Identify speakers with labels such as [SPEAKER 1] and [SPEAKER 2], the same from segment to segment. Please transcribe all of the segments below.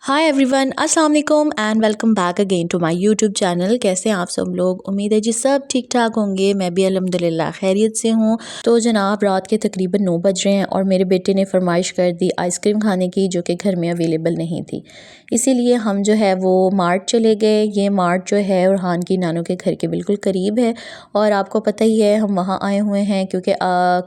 [SPEAKER 1] हाय everyone, अस्सलाम वालेकुम and welcome back again to my YouTube channel. कैसे हैं आप सब लोग? उम्मीद है जी सब ठीक ठाक होंगे। मैं भी अल्हम्दुलिल्लाह खैरियत से हूँ। तो जनाब रात के तकरीबन 9 बज रहे हैं और मेरे बेटे ने फरमाइश कर दी आइसक्रीम खाने की, जो कि घर में अवेलेबल नहीं थी। इसीलिए हम जो है वो मार्ट चले गए। ये मार्ट जो है उरहान की नानों के घर के बिल्कुल करीब है और आपको पता ही है हम वहाँ आए हुए हैं क्योंकि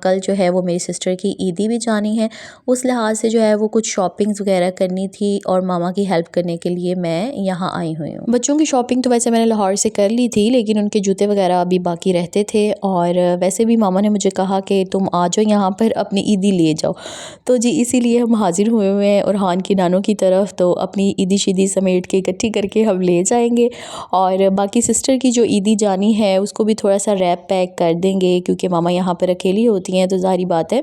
[SPEAKER 1] कल जो है वो मेरी सिस्टर की ईदी भी जानी है। उस लिहाज से जो है वो कुछ शॉपिंग्स वगैरह करनी थी और मामा की हेल्प करने के लिए मैं यहाँ आई हुई हूँ। बच्चों की शॉपिंग तो वैसे मैंने लाहौर से कर ली थी, लेकिन उनके जूते वगैरह अभी बाकी रहते थे और वैसे भी मामा ने मुझे कहा कि तुम आ जाओ यहाँ पर अपनी ईदी ले जाओ। तो जी इसीलिए हम हाजिर हुए हुए हैं उरहान की नानों की तरफ। तो अपनी ईदी शीदी समेट के इकट्ठी करके हम ले जाएंगे और बाकी सिस्टर की जो ईदी जानी है उसको भी थोड़ा सा रैप पैक कर देंगे क्योंकि मामा यहाँ पर अकेली होती हैं तो ज़ाहिर बात है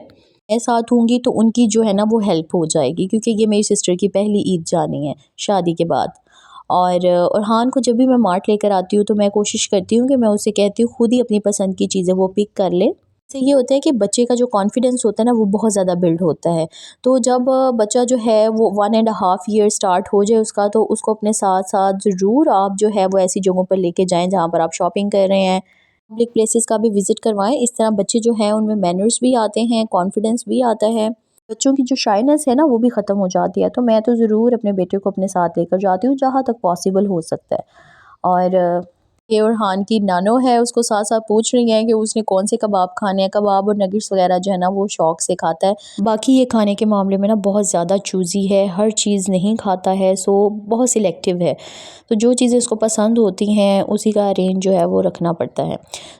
[SPEAKER 1] मैं साथ होंगी तो उनकी जो है ना वो हेल्प हो जाएगी क्योंकि ये मेरी सिस्टर की पहली ईद जानी है शादी के बाद। और अरहान को जब भी मैं मार्ट लेकर आती हूँ तो मैं कोशिश करती हूँ कि मैं उसे कहती हूँ खुद ही अपनी पसंद की चीज़ें वो पिक कर ले। इससे ये होता है कि बच्चे का जो कॉन्फिडेंस होता है ना वो बहुत ज़्यादा बिल्ड होता है। तो जब बच्चा जो है वो 1.5 ईयर स्टार्ट हो जाए उसका, तो उसको अपने साथ साथ ज़रूर आप जो है वो ऐसी जगहों पर लेके जाएं जहाँ पर आप शॉपिंग कर रहे हैं। पब्लिक प्लेसेस का भी विज़िट करवाएं। इस तरह बच्चे जो हैं उनमें मैनर्स भी आते हैं, कॉन्फिडेंस भी आता है। बच्चों की जो शाइनेस है ना वो भी ख़त्म हो जाती है। तो मैं तो ज़रूर अपने बेटे को अपने साथ लेकर जाती हूँ जहाँ तक पॉसिबल हो सकता है। और ये अरहान की नानो है उसको साथ साथ पूछ रही हैं कि उसने कौन से कबाब खाने हैं। कबाब और नगेट्स वगैरह जो है ना वो शौक़ से खाता है। बाकी ये खाने के मामले में ना बहुत ज़्यादा चूज़ी है, हर चीज़ नहीं खाता है, सो बहुत सिलेक्टिव है। तो जो चीज़ें इसको पसंद होती हैं उसी का रेंज जो है वो रखना पड़ता है।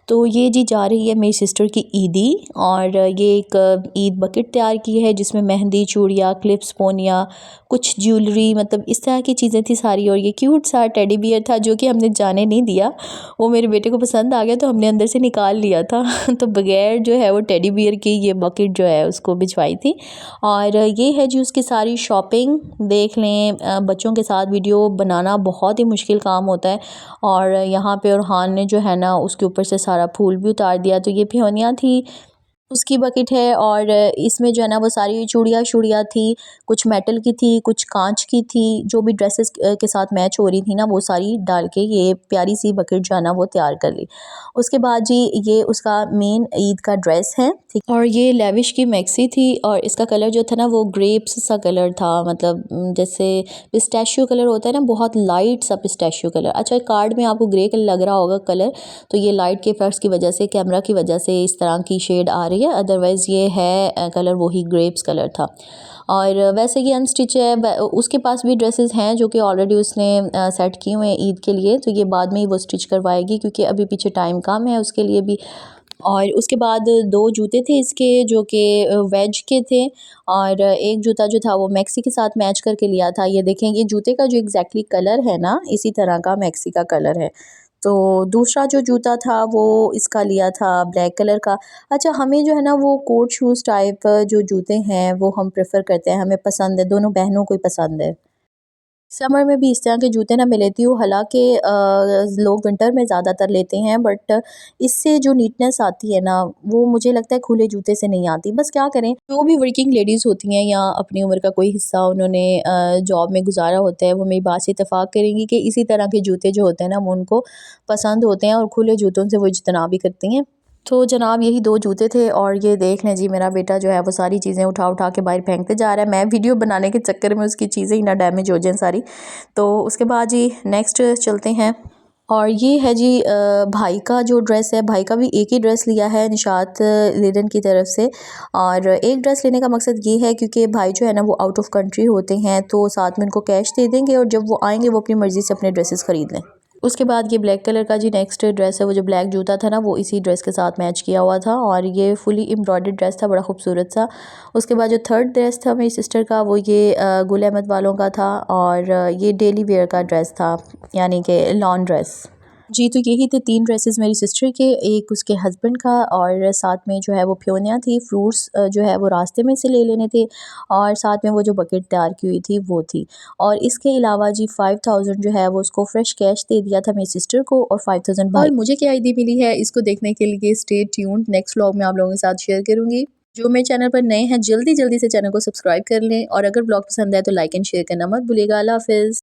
[SPEAKER 1] तो ये जी जा रही है मेरी सिस्टर की ईदी और ये एक ईद बकेट तैयार की है जिसमें मेहंदी, चूड़ियाँ, क्लिप्स, पोनियाँ, कुछ ज्वेलरी, मतलब इस तरह की चीज़ें थी सारी। और ये क्यूट सा टेडी बियर था जो कि हमने जाने नहीं दिया, वो मेरे बेटे को पसंद आ गया तो हमने अंदर से निकाल लिया था तो बगैर जो है वो टेडी बियर की ये बकेट जो है उसको भिजवाई थी। और ये है जी उसकी सारी शॉपिंग। देख लें बच्चों के साथ वीडियो बनाना बहुत ही मुश्किल काम होता है। और यहाँ पे अरहान ने जो है ना उसके ऊपर से सारा फूल भी उतार दिया। तो ये भियोनिया थी उसकी बकेट है और इसमें जो है ना वो सारी चूड़ियाँ शूड़ियाँ थी, कुछ मेटल की थी, कुछ कांच की थी, जो भी ड्रेसेस के साथ मैच हो रही थी ना वो सारी डाल के ये प्यारी सी बकेट जो है ना वो तैयार कर ली। उसके बाद जी ये उसका मेन ईद का ड्रेस है, ठीक। और ये लेविश की मैक्सी थी और इसका कलर जो था ना वो ग्रेप्स सा कलर था, मतलब जैसे पिस्ताशियो कलर होता है ना, बहुत लाइट सा पिस्ताशियो कलर। अच्छा कार्ड में आपको ग्रे कलर लग रहा होगा कलर, तो ये लाइट के इफेक्ट्स की वजह से, कैमरा की वजह से इस तरह की शेड आ रही है, अदरवाइज़ ये है कलर वही ग्रेप्स कलर था। और वैसे ये अनस्टिच है। उसके पास भी ड्रेसेस हैं जो कि ऑलरेडी उसने सेट किए हुए हैं ईद के लिए, तो ये बाद में ही वो स्टिच करवाएगी क्योंकि अभी पीछे टाइम कम है उसके लिए भी। और उसके बाद 2 जूते थे इसके जो कि वेज के थे और एक जूता जो था वो मैक्सी के साथ मैच करके लिया था। ये देखें ये जूते का जो एग्जैक्टली कलर है ना इसी तरह का मैक्सी का कलर है। तो दूसरा जो जूता था वो इसका लिया था ब्लैक कलर का। अच्छा हमें जो है ना वो कोट शूज़ टाइप जो जूते हैं वो हम प्रेफर करते हैं, हमें पसंद है, दोनों बहनों को ही पसंद है। समर में भी इस तरह के जूते ना मैं लेती हूँ, हालाँकि लोग विंटर में ज़्यादातर लेते हैं, बट इससे जो नीटनेस आती है ना वो मुझे लगता है खुले जूते से नहीं आती। बस क्या करें, जो भी वर्किंग लेडीज़ होती हैं या अपनी उम्र का कोई हिस्सा उन्होंने जॉब में गुजारा होता है वो मेरी बात से इत्तेफ़ाक करेंगी कि इसी तरह के जूते जो होते हैं ना वो उनको पसंद होते हैं और खुले जूतों से वो इज्तनाब भी करती हैं। तो जनाब यही 2 जूते थे और ये देख लें जी मेरा बेटा जो है वो सारी चीज़ें उठा उठा के बाहर फेंकते जा रहा है। मैं वीडियो बनाने के चक्कर में उसकी चीज़ें ही ना डैमेज हो जाएँ सारी। तो उसके बाद जी नेक्स्ट चलते हैं। और ये है जी भाई का जो ड्रेस है, भाई का भी एक ही ड्रेस लिया है निशात लिनन की तरफ से। और एक ड्रेस लेने का मकसद ये है क्योंकि भाई जो है ना वो आउट ऑफ कंट्री होते हैं, तो साथ में उनको कैश दे देंगे और जब वो आएंगे वो अपनी मर्ज़ी से अपने ड्रेसेस ख़रीद लें। उसके बाद ये ब्लैक कलर का जी नेक्स्ट ड्रेस है, वो जो ब्लैक जूता था ना वो इसी ड्रेस के साथ मैच किया हुआ था और ये फुली एम्ब्रॉयडर्ड ड्रेस था, बड़ा खूबसूरत सा। उसके बाद जो थर्ड ड्रेस था मेरी सिस्टर का वो ये गुल अहमद वालों का था और ये डेली वेयर का ड्रेस था, यानी कि लॉन ड्रेस। जी तो यही थे 3 ड्रेसेस मेरी सिस्टर के, एक उसके हस्बैंड का और साथ में जो है वो फ्योनिया थी, फ्रूट्स जो है वो रास्ते में से ले लेने थे और साथ में वो जो बकेट तैयार की हुई थी वो थी। और इसके अलावा जी 5000 जो है वो उसको फ्रेश कैश दे दिया था मेरी सिस्टर को और 5000 भाई। और मुझे क्या आईडी मिली है इसको देखने के लिए स्टे ट्यून्ड, नेक्स्ट व्लॉग में आप लोगों के साथ शेयर करूँगी। जो मेरे चैनल पर नए हैं जल्दी जल्दी से चैनल को सब्सक्राइब कर लें और अगर ब्लॉग पसंद आए तो लाइक एंड शेयर करना मत भूलिएगा। अल्लाह हाफ़िज़।